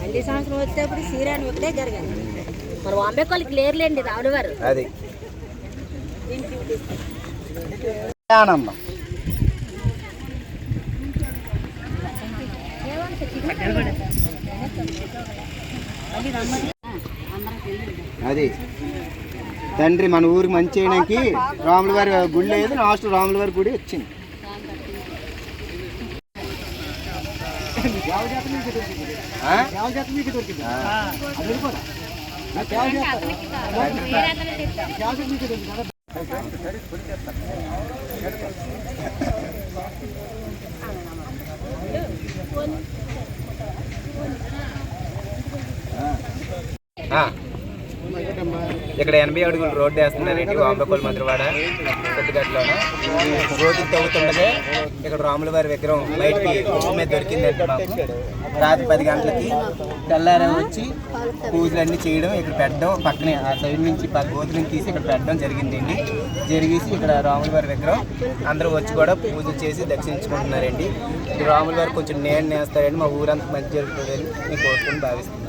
మళ్ళీ సంవత్సరం వచ్చేటప్పుడు శ్రీరాని ఒకటే జరగాలి. మరి వాంబేకోళ్ళకి లేరులేండి రావుల వారు. అది ఆనందం. అది తండ్రి మన ఊరికి మంచి చేయడానికి రాముల వారి గుడి లేదు, లాస్ట్ రాముల వారి గుడి వచ్చింది. ఇక్కడ 80 అడుగులు రోడ్డు వేస్తున్నారండి వాంబేకోల్ మధురవాడ కొద్దిగట్లోన. రోడ్డు తవ్వుతుండగా ఇక్కడ రాముల వారి విగ్రహం బయటికి మీద దొరికిందండి మాకు. రాత్రి 10 గంటలకి తెల్లారం వచ్చి పూజలన్నీ చేయడం, ఇక్కడ పెట్టడం, పక్కనే ఆ సైడ్ నుంచి గోతులను తీసి ఇక్కడ పెట్టడం జరిగిందండి. జరిగేసి ఇక్కడ రాముల వారి విగ్రహం అందరూ వచ్చి కూడా పూజలు చేసి దర్శించుకుంటున్నారండి. రాముల వారు కొంచెం నేను నేస్తారండి, మా ఊరంతా మంచి జరుగుతుందని నేను కోరుకుని భావిస్తున్నాను.